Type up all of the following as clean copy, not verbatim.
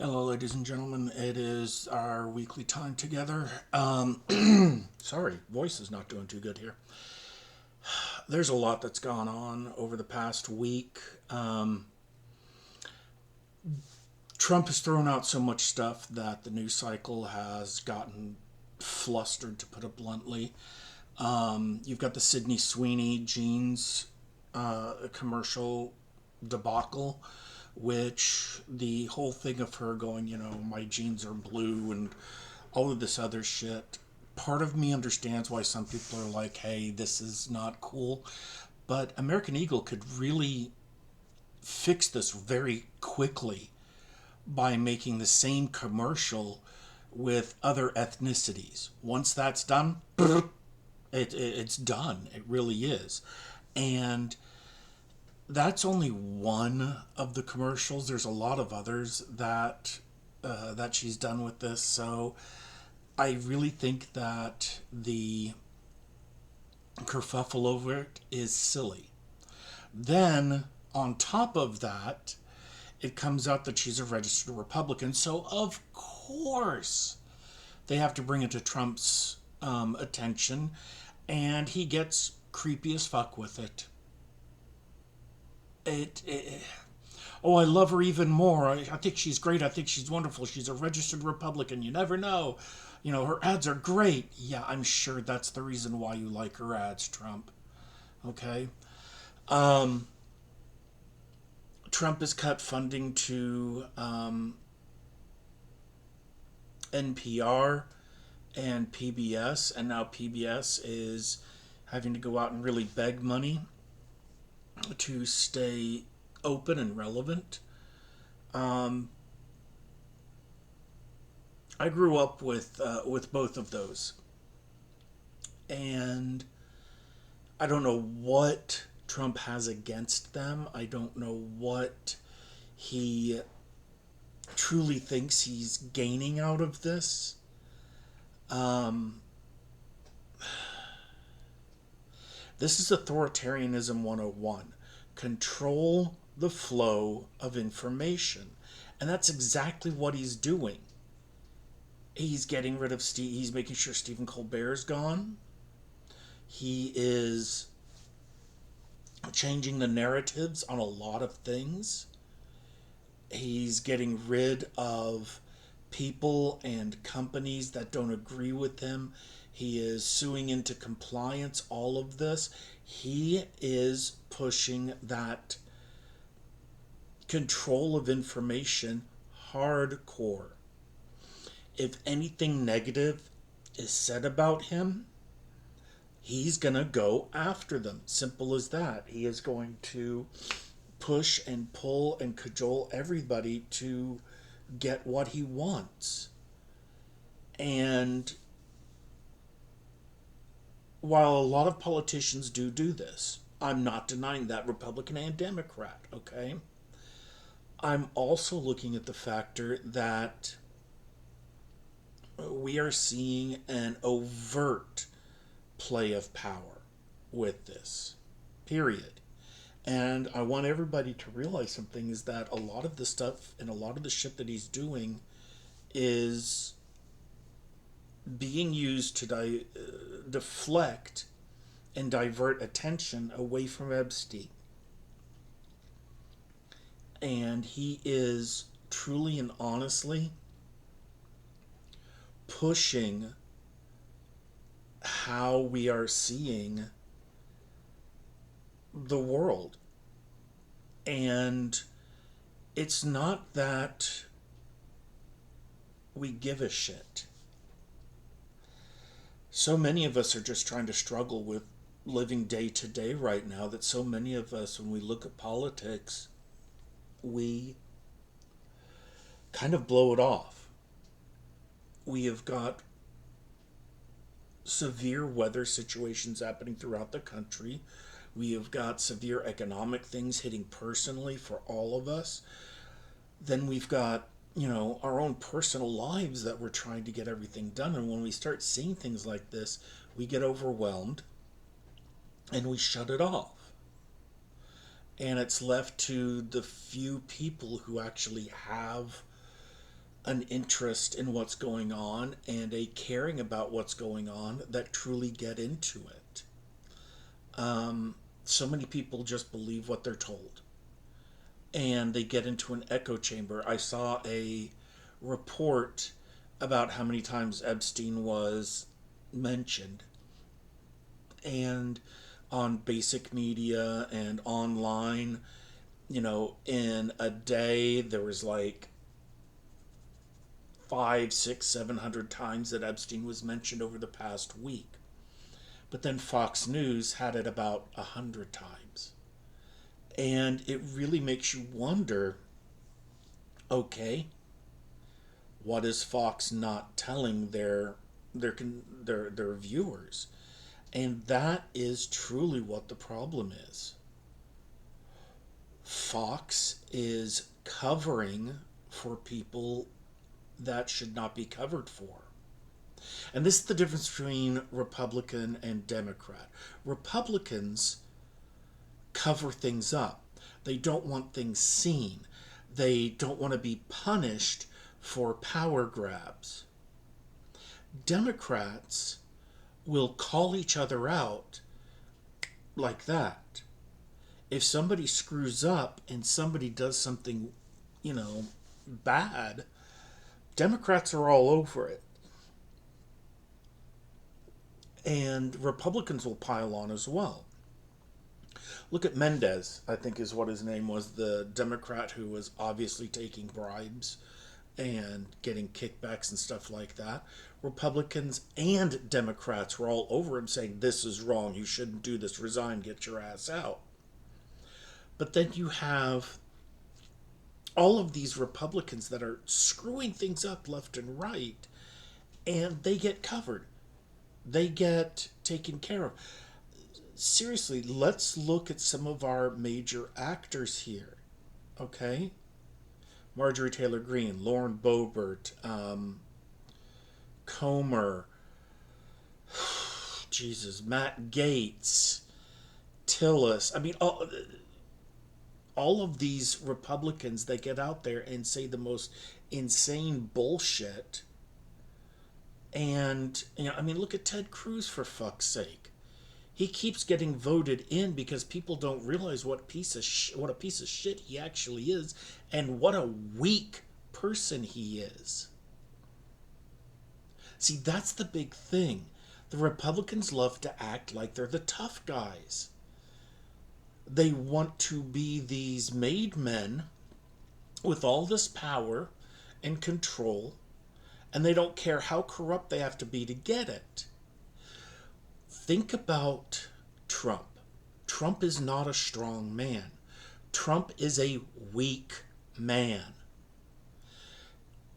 Hello, ladies and gentlemen. It is our weekly time together. Sorry, voice is not doing too good here. There's a lot that's gone on over the past week. Trump has thrown out so much stuff that the news cycle has gotten flustered, to put it bluntly. You've got the Sydney Sweeney jeans commercial debacle, which the whole thing of her going, my jeans are blue and all of this other shit. Part of me understands why some people are like, hey, this is not cool. But American Eagle could really fix this very quickly by making the same commercial with other ethnicities. Once that's done, it's done. It really is. And that's only one of the commercials. There's a lot of others that she's done with this. So I really think that the kerfuffle over it is silly. Then on top of that, it comes out that she's a registered Republican. So of course they have to bring it to Trump's attention, and he gets creepy as fuck with it. It oh, I love her even more. I think she's great. I think she's wonderful. She's a registered Republican. You never know. Her ads are great. Yeah, I'm sure that's the reason why you like her ads, Trump. Okay. Um, Trump has cut funding to NPR and PBS, and now PBS is having to go out and really beg money to stay open and relevant. Um, I grew up with both of those, and I don't know what Trump has against them. I don't know what he truly thinks he's gaining out of this. Um, this is authoritarianism 101. Control the flow of information. And that's exactly what he's doing. He's getting rid of Steve. He's making sure Stephen Colbert is gone. He is changing the narratives on a lot of things. He's getting rid of people and companies that don't agree with him. He is suing into compliance all of this. He is pushing that control of information hardcore. If anything negative is said about him, he's going to go after them. Simple as that. He is going to push and pull and cajole everybody to get what he wants. And while a lot of politicians do this, I'm not denying that, Republican and Democrat, okay? I'm also looking at the factor that we are seeing an overt play of power with this, period. And I want everybody to realize something is that a lot of the stuff and a lot of the shit that he's doing is being used to deflect and divert attention away from Epstein. And he is truly and honestly pushing how we are seeing the world. And it's not that we give a shit. So many of us are just trying to struggle with living day to day right now that so many of us, when we look at politics, we kind of blow it off. We have got severe weather situations happening throughout the country. We have got severe economic things hitting personally for all of us. Then we've got, our own personal lives that we're trying to get everything done. And when we start seeing things like this, we get overwhelmed and we shut it off. And it's left to the few people who actually have an interest in what's going on and a caring about what's going on that truly get into it. So many people just believe what they're told and they get into an echo chamber. I saw a report about how many times Epstein was mentioned, and on basic media and online, in a day there was like five, six, 700 times that Epstein was mentioned over the past week. But then Fox News had it about 100 times. And it really makes you wonder, okay, what is Fox not telling their viewers? And that is truly what the problem is. Fox is covering for people that should not be covered for. And this is the difference between Republican and Democrat. Republicans cover things up. They don't want things seen. They don't want to be punished for power grabs. Democrats will call each other out like that. If somebody screws up and somebody does something, bad, Democrats are all over it. And Republicans will pile on as well. Look at Mendez, I think is what his name was, the Democrat who was obviously taking bribes and getting kickbacks and stuff like that. Republicans and Democrats were all over him saying, this is wrong, you shouldn't do this, resign, get your ass out. But then you have all of these Republicans that are screwing things up left and right, and they get covered. They get taken care of. Seriously, let's look at some of our major actors here. Okay? Marjorie Taylor Greene, Lauren Boebert, Comer, Jesus, Matt Gaetz, Tillis. I mean, all of these Republicans that get out there and say the most insane bullshit. And, look at Ted Cruz, for fuck's sake. He keeps getting voted in because people don't realize what a piece of shit he actually is, and what a weak person he is. See, that's the big thing. The Republicans love to act like they're the tough guys. They want to be these made men with all this power and control, and they don't care how corrupt they have to be to get it. Think about Trump. Trump is not a strong man. Trump is a weak man.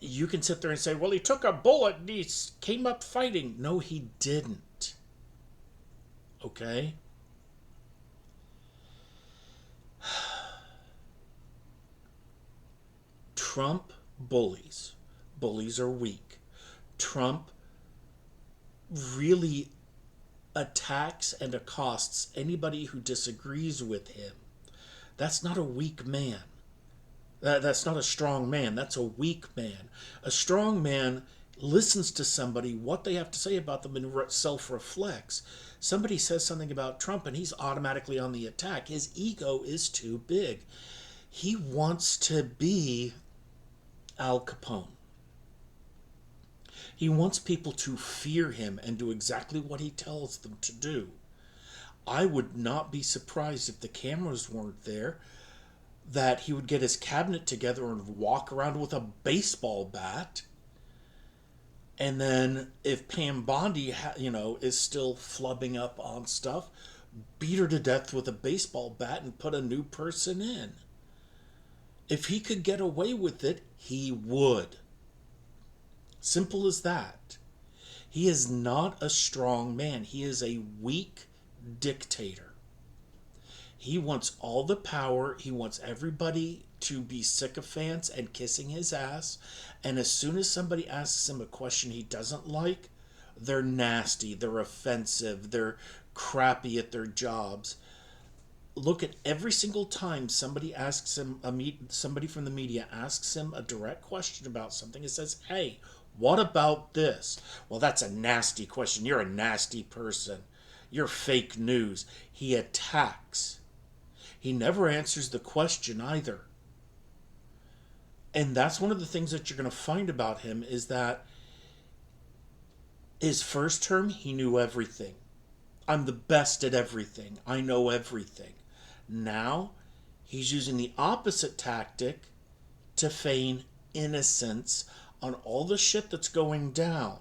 You can sit there and say, well, he took a bullet and he came up fighting. No, he didn't. Okay? Trump bullies. Bullies are weak. Trump really attacks and accosts anybody who disagrees with him. That's not a weak man. That's not a strong man. That's a weak man. A strong man listens to somebody, what they have to say about them, and self-reflects. Somebody says something about Trump and he's automatically on the attack. His ego is too big. He wants to be Al Capone. He wants people to fear him and do exactly what he tells them to do. I would not be surprised if the cameras weren't there, that he would get his cabinet together and walk around with a baseball bat. And then if Pam Bondi, is still flubbing up on stuff, beat her to death with a baseball bat and put a new person in. If he could get away with it, he would. Simple as that. He is not a strong man. He is a weak dictator. He wants all the power. He wants everybody to be sycophants and kissing his ass. And as soon as somebody asks him a question he doesn't like, they're nasty, they're offensive, they're crappy at their jobs. Look at every single time somebody asks him somebody from the media asks him a direct question about something. It says, "Hey, what about this?" Well, that's a nasty question. You're a nasty person. You're fake news. He attacks. He never answers the question either. And that's one of the things that you're going to find about him is that his first term, he knew everything. I'm the best at everything. I know everything. Now, he's using the opposite tactic to feign innocence on all the shit that's going down.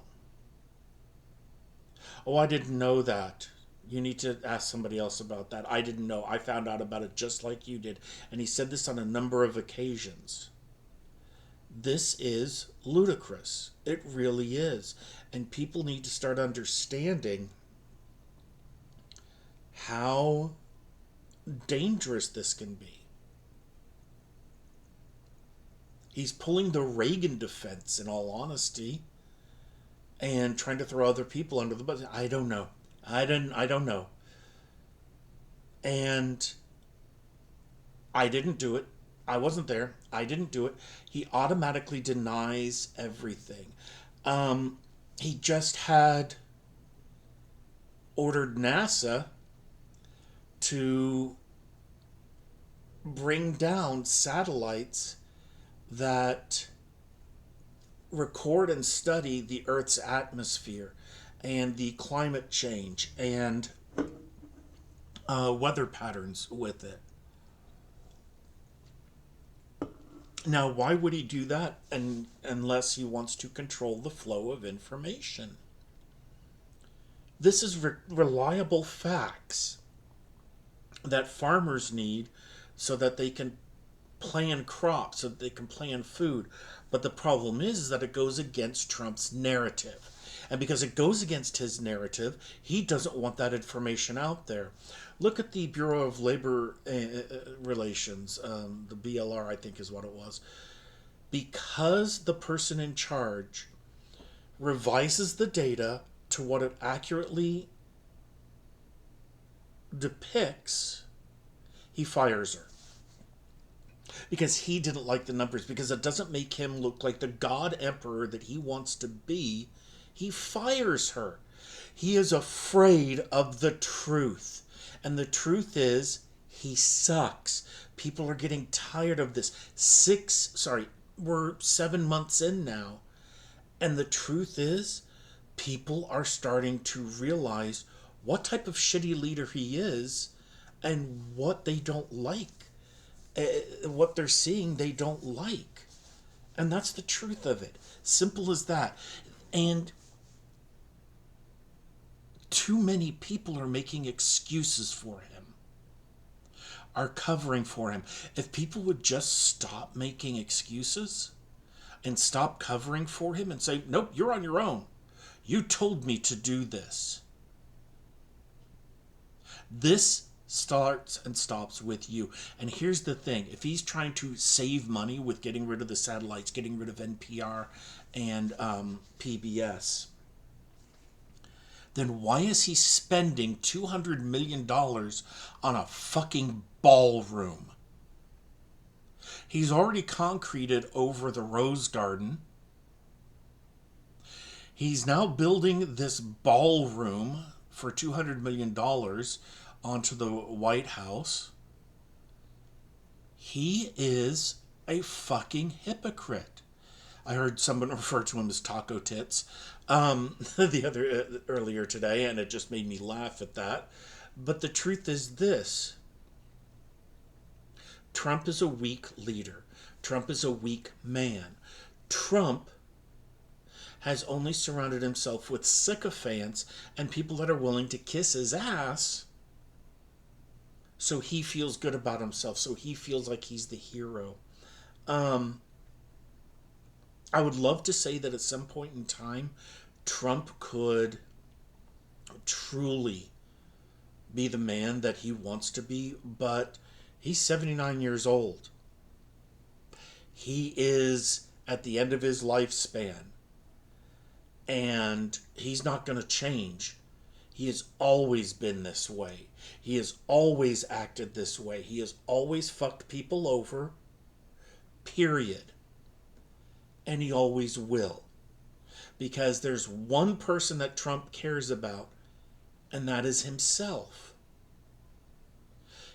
Oh, I didn't know that. You need to ask somebody else about that. I didn't know. I found out about it just like you did. And he said this on a number of occasions. This is ludicrous. It really is. And people need to start understanding how dangerous this can be. He's pulling the Reagan defense, in all honesty, and trying to throw other people under the bus. I don't know. I don't know. And I didn't do it. I wasn't there. I didn't do it. He automatically denies everything. He just had ordered NASA to bring down satellites that record and study the Earth's atmosphere and the climate change and weather patterns with it. Now, why would he do that unless he wants to control the flow of information? This is reliable facts that farmers need so that they can plan crops, so that they can plan food. But the problem is that it goes against Trump's narrative. And because it goes against his narrative, he doesn't want that information out there. Look at the Bureau of Labor Relations, the BLR, I think is what it was. Because the person in charge revises the data to what it accurately depicts, he fires her. Because he didn't like the numbers, because it doesn't make him look like the God Emperor that he wants to be. He fires her. He is afraid of the truth. And the truth is, he sucks. People are getting tired of this. We're 7 months in now. And the truth is, people are starting to realize what type of shitty leader he is and what they don't like. What they're seeing they don't like. And that's the truth of it. Simple as that. And too many people are making excuses for him, are covering for him. If people would just stop making excuses and stop covering for him and say, nope, you're on your own. You told me to do this. This starts and stops with you. And here's the thing. If he's trying to save money with getting rid of the satellites, getting rid of NPR and PBS, then why is he spending $200 million on a fucking ballroom? He's already concreted over the Rose Garden. He's now building this ballroom for $200 million onto the White House. He is a fucking hypocrite. I heard someone refer to him as taco tits earlier today, and it just made me laugh at that. But the truth is this: Trump is a weak leader. Trump is a weak man. Trump has only surrounded himself with sycophants and people that are willing to kiss his ass so he feels good about himself, so he feels like he's the hero. I would love to say that at some point in time, Trump could truly be the man that he wants to be, but he's 79 years old. He is at the end of his lifespan, and he's not going to change. He has always been this way. He has always acted this way. He has always fucked people over, period. And he always will. Because there's one person that Trump cares about, and that is himself.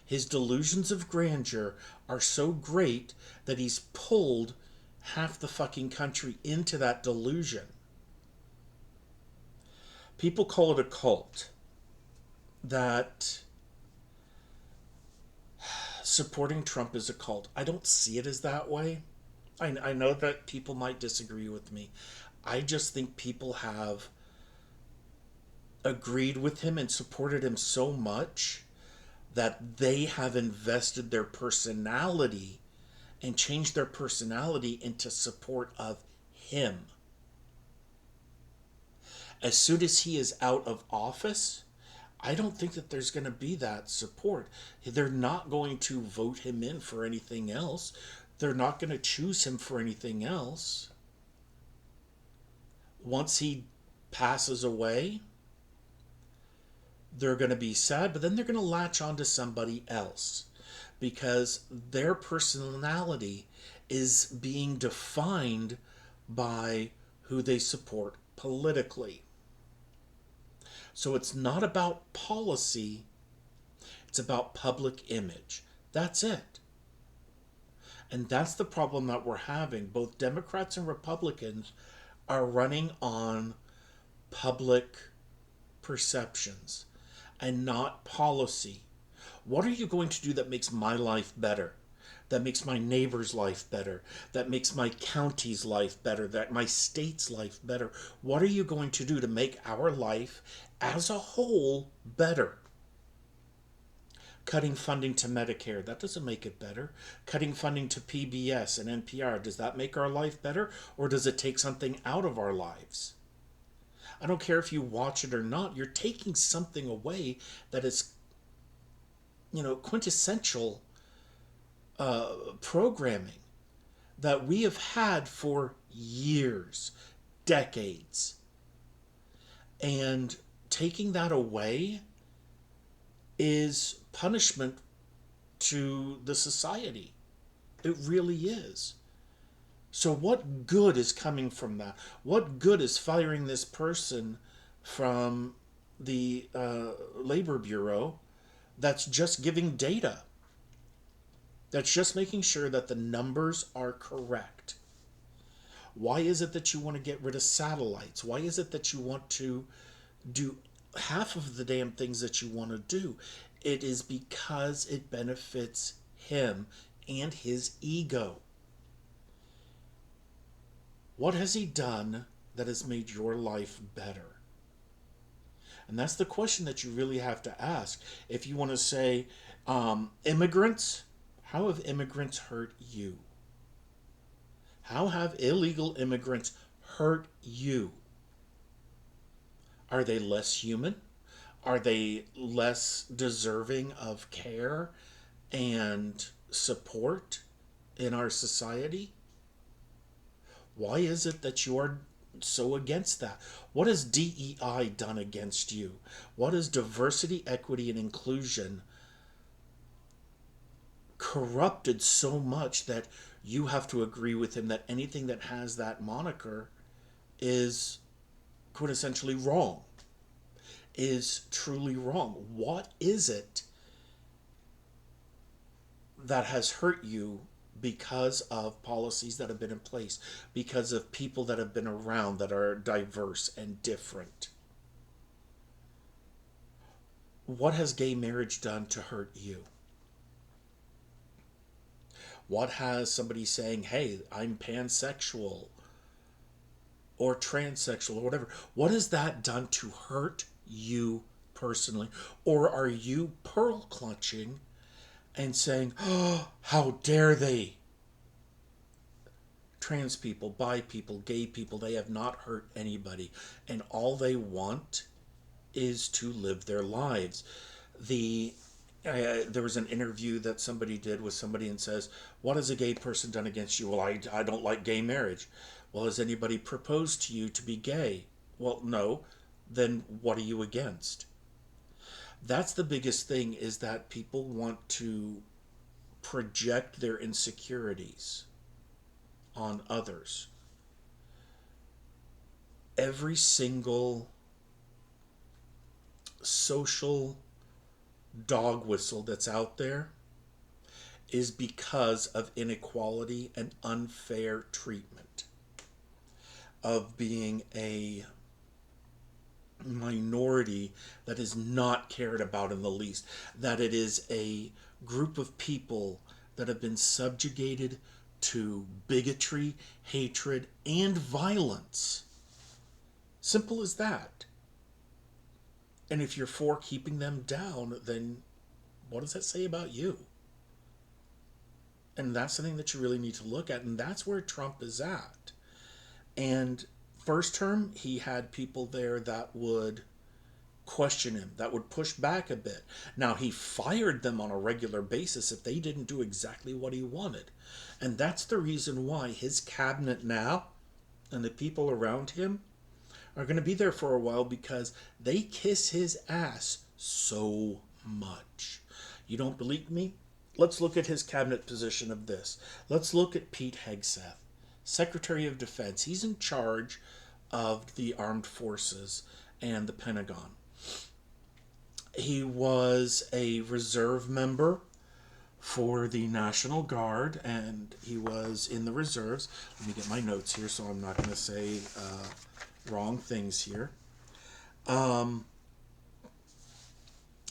His delusions of grandeur are so great that he's pulled half the fucking country into that delusion. People call it a cult. That supporting Trump is a cult. I don't see it as that way. I know that people might disagree with me. I just think people have agreed with him and supported him so much that they have invested their personality and changed their personality into support of him. As soon as he is out of office, I don't think that there's going to be that support. They're not going to vote him in for anything else. They're not going to choose him for anything else. Once he passes away, they're going to be sad, but then they're going to latch on to somebody else because their personality is being defined by who they support politically. So it's not about policy, it's about public image. That's it. And that's the problem that we're having. Both Democrats and Republicans are running on public perceptions and not policy. What are you going to do that makes my life better? That makes my neighbor's life better? That makes my county's life better? That my state's life better? What are you going to do to make our life as a whole better? Cutting funding to Medicare, that doesn't make it better. Cutting funding to PBS and NPR, does that make our life better? Or does it take something out of our lives? I don't care if you watch it or not, you're taking something away that is, quintessential programming that we have had for years, decades. And taking that away is punishment to the society. It really is. So what good is coming from that? What good is firing this person from the Labor Bureau that's just giving data? That's just making sure that the numbers are correct. Why is it that you want to get rid of satellites? Why is it that you want to do half of the damn things that you want to do? It is because it benefits him and his ego. What has he done that has made your life better? And that's the question that you really have to ask. If you want to say, immigrants, how have immigrants hurt you? How have illegal immigrants hurt you? Are they less human? Are they less deserving of care and support in our society? Why is it that you are so against that? What has DEI done against you? What has diversity, equity, and inclusion corrupted so much that you have to agree with him that anything that has that moniker is quintessentially wrong, is truly wrong? What is it that has hurt you because of policies that have been in place, because of people that have been around that are diverse and different? What has gay marriage done to hurt you? What has somebody saying, hey, I'm pansexual or transsexual or whatever, what has that done to hurt you personally? Or are you pearl clutching and saying, oh, how dare they? Trans people, bi people, gay people, they have not hurt anybody. And all they want is to live their lives. There was an interview that somebody did with somebody and says, what has a gay person done against you? Well, I don't like gay marriage. Well, has anybody proposed to you to be gay? Well, no. Then what are you against? That's the biggest thing, is that people want to project their insecurities on others. Every single social dog whistle that's out there is because of inequality and unfair treatment, of being a minority that is not cared about in the least, that it is a group of people that have been subjugated to bigotry, hatred, and violence. Simple as that. And if you're for keeping them down, then what does that say about you? And that's something that you really need to look at. And that's where Trump is at. And first term, he had people there that would question him, that would push back a bit. Now, he fired them on a regular basis if they didn't do exactly what he wanted. And that's the reason why his cabinet now and the people around him are going to be there for a while, because they kiss his ass so much. You don't believe me? Let's look at his cabinet position of this. Let's look at Pete Hegseth, Secretary of Defense. He's in charge of the armed forces and the Pentagon. He was a reserve member for the National Guard, and he was in the reserves. Let me get my notes here so I'm not going to say wrong things here.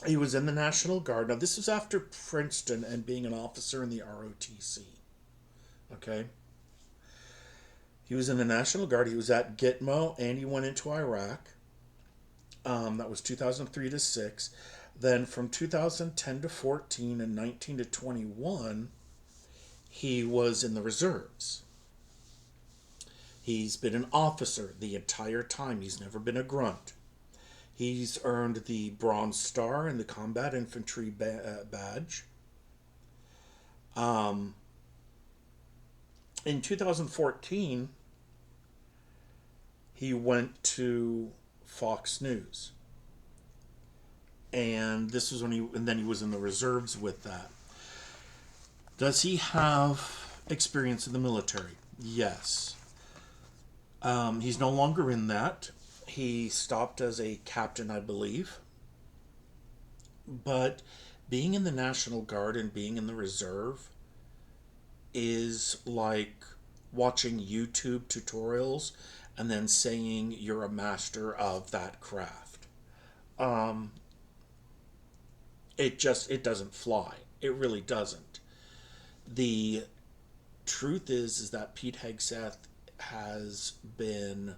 He was in the National Guard. Now, this was after Princeton and being an officer in the ROTC. Okay? He was in the National Guard. He was at Gitmo, and he went into Iraq. That was 2003 to 6. Then from 2010 to 14 and 19 to 21, he was in the reserves. He's been an officer the entire time. He's never been a grunt. He's earned the Bronze Star and the Combat Infantry Badge. In 2014, he went to Fox News. And this was and then he was in the reserves with that. Does he have experience in the military? Yes. He's no longer in that. He stopped as a captain, I believe. But being in the National Guard and being in the reserve is like watching YouTube tutorials and then saying you're a master of that craft. It doesn't fly. It really doesn't. The truth is that Pete Hegseth has been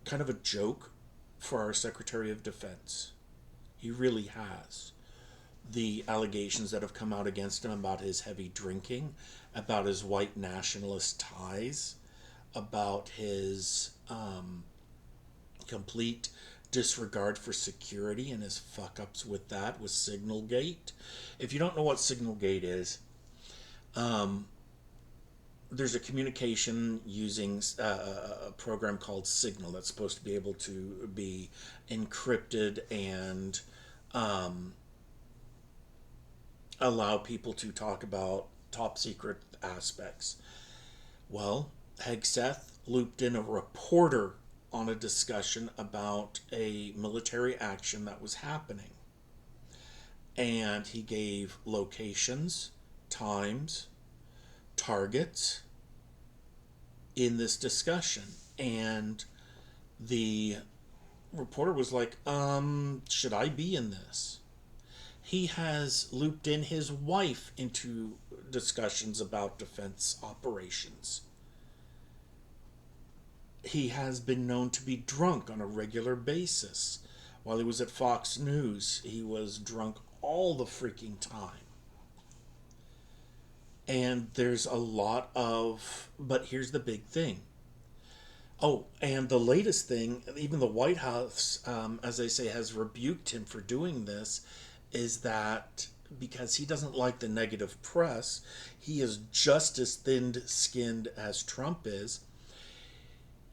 kind of a joke for our Secretary of Defense. He really has. The allegations that have come out against him about his heavy drinking, about his white nationalist ties, about his complete disregard for security and his fuck-ups with that, with Signalgate. If you don't know what Signalgate is, there's a communication using a program called Signal that's supposed to be able to be encrypted and allow people to talk about top secret aspects. Well, Hegseth looped in a reporter on a discussion about a military action that was happening. And he gave locations, times, targets in this discussion. And the reporter was like, should I be in this? He has looped in his wife into discussions about defense operations. He has been known to be drunk on a regular basis. While he was at Fox News, he was drunk all the freaking time. And there's a lot of... But here's the big thing. Oh, and the latest thing, even the White House, as they say, has rebuked him for doing this, is that because he doesn't like the negative press, he is just as thin-skinned as Trump is.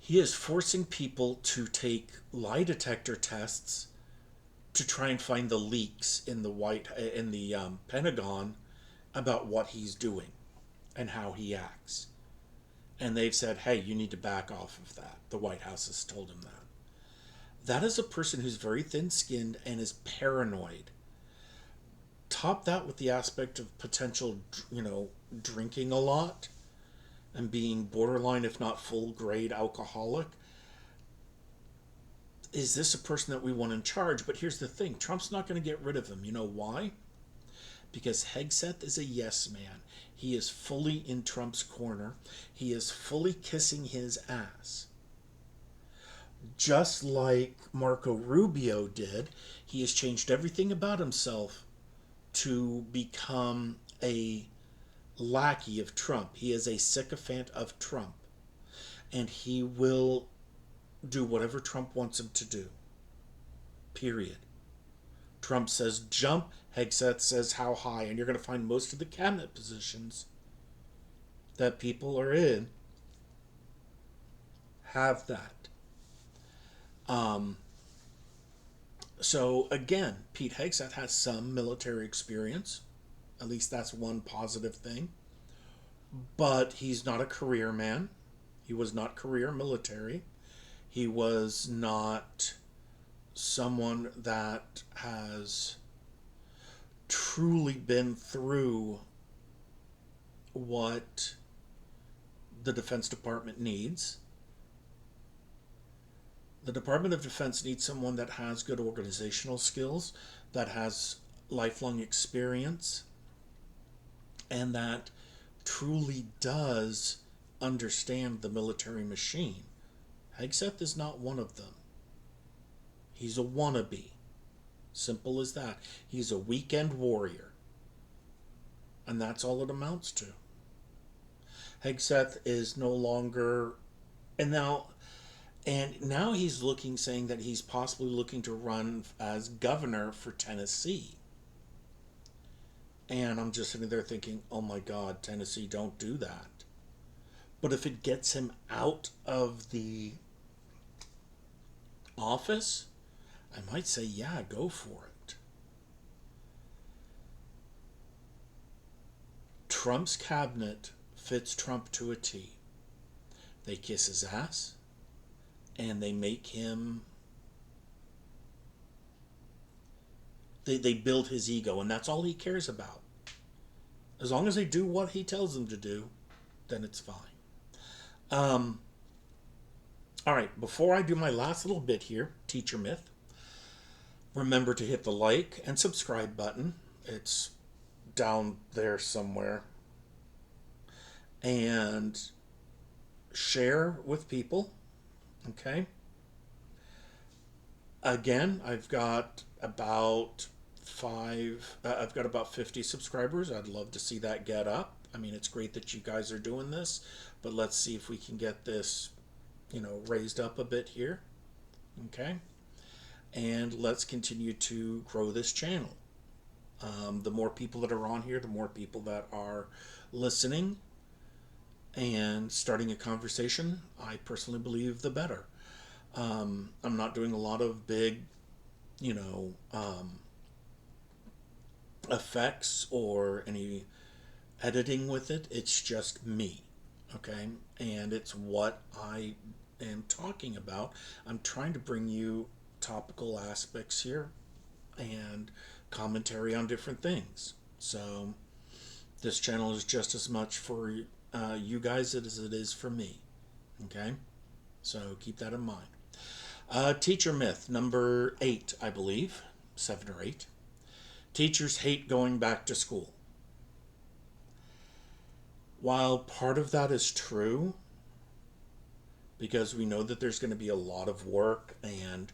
He is forcing people to take lie detector tests to try and find the leaks in the Pentagon about what he's doing and how he acts. And they've said, hey, you need to back off of that. The White House has told him that. That is a person who's very thin skinned and is paranoid. Top that with the aspect of potential, drinking a lot and being borderline, if not full grade alcoholic. Is this a person that we want in charge? But here's the thing, Trump's not going to get rid of him. You know why? Because Hegseth is a yes man. He is fully in Trump's corner. He is fully kissing his ass. Just like Marco Rubio did, he has changed everything about himself to become a lackey of Trump. He is a sycophant of Trump. And he will do whatever Trump wants him to do. Period. Trump says jump, Hegseth says how high, and you're going to find most of the cabinet positions that people are in have that. So again, Pete Hegseth has some military experience. At least that's one positive thing. But he's not a career man. He was not career military. He was not someone that has truly been through what the Defense Department needs. The Department of Defense needs someone that has good organizational skills, that has lifelong experience, and that truly does understand the military machine. Hegseth is not one of them. He's a wannabe. Simple as that. He's a weekend warrior. And that's all it amounts to. Hegseth is no longer... And now he's saying that he's possibly looking to run as governor for Tennessee. And I'm just sitting there thinking, oh my God, Tennessee, don't do that. But if it gets him out of the office, I might say, yeah, go for it. Trump's cabinet fits Trump to a T. They kiss his ass, and they make him... They build his ego, and that's all he cares about. As long as they do what he tells them to do, then it's fine. All right, before I do my last little bit here, teacher myth, remember to hit the like and subscribe button. It's down there somewhere. And share with people. Okay? Again, I've got about 50 subscribers. I'd love to see that get up. I mean, it's great that you guys are doing this, but let's see if we can get this, raised up a bit here. Okay? And let's continue to grow this channel. The more people that are on here, the more people that are listening and starting a conversation, I personally believe the better. I'm not doing a lot of big, effects or any editing with it. It's just me, okay? And it's what I am talking about. I'm trying to bring you topical aspects here and commentary on different things. So this channel is just as much for you guys as it is for me, okay? So keep that in mind. Teacher myth number 8, I believe, 7 or 8. Teachers hate going back to school. While part of that is true, because we know that there's going to be a lot of work and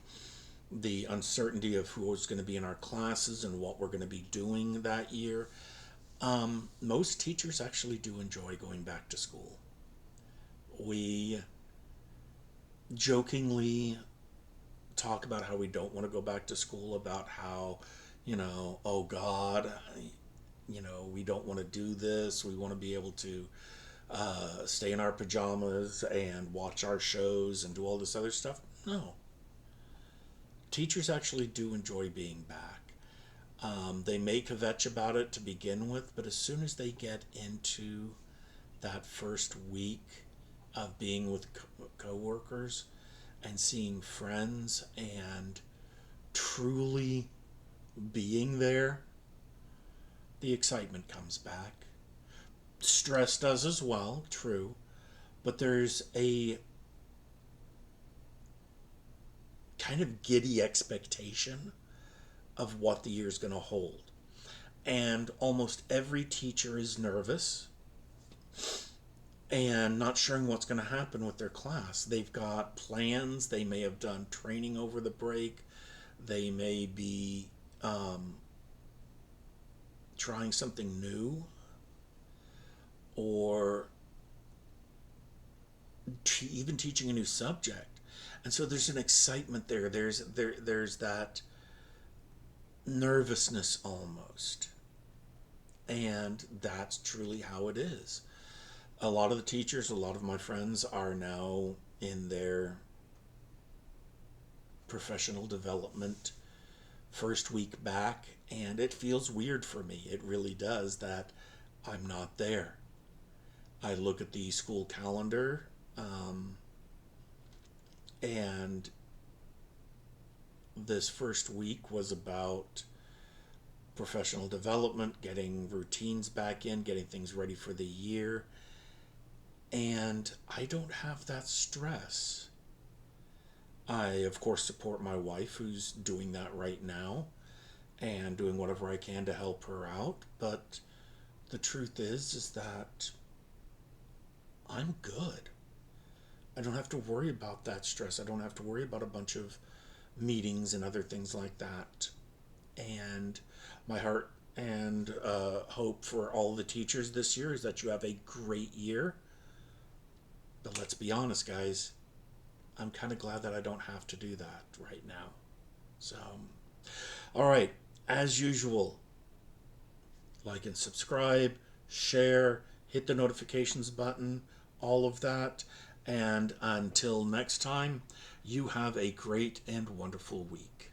the uncertainty of who's going to be in our classes and what we're going to be doing that year, most teachers actually do enjoy going back to school. We jokingly talk about how we don't want to go back to school, about how, oh God, we don't want to do this. We want to be able to stay in our pajamas and watch our shows and do all this other stuff. No. Teachers actually do enjoy being back. They may kvetch about it to begin with, but as soon as they get into that first week of being with coworkers and seeing friends and truly being there, the excitement comes back. Stress does as well, true, but there's a kind of giddy expectation of what the year's going to hold. And almost every teacher is nervous and not sure what's going to happen with their class. They've got plans, they may have done training over the break, they may be trying something new, or even teaching a new subject. And so there's an excitement there. There's that nervousness almost. And that's truly how it is. A lot of the teachers, a lot of my friends are now in their professional development first week back, and it feels weird for me. It really does that I'm not there. I look at the school calendar, and this first week was about professional development, getting routines back in, getting things ready for the year. And I don't have that stress. I, of course, support my wife, who's doing that right now and doing whatever I can to help her out. But the truth is that I'm good. I don't have to worry about that stress. I don't have to worry about a bunch of meetings and other things like that. And my heart and hope for all the teachers this year is that you have a great year. But let's be honest, guys, I'm kind of glad that I don't have to do that right now. So, all right, as usual, like and subscribe, share, hit the notifications button, all of that. And until next time, you have a great and wonderful week.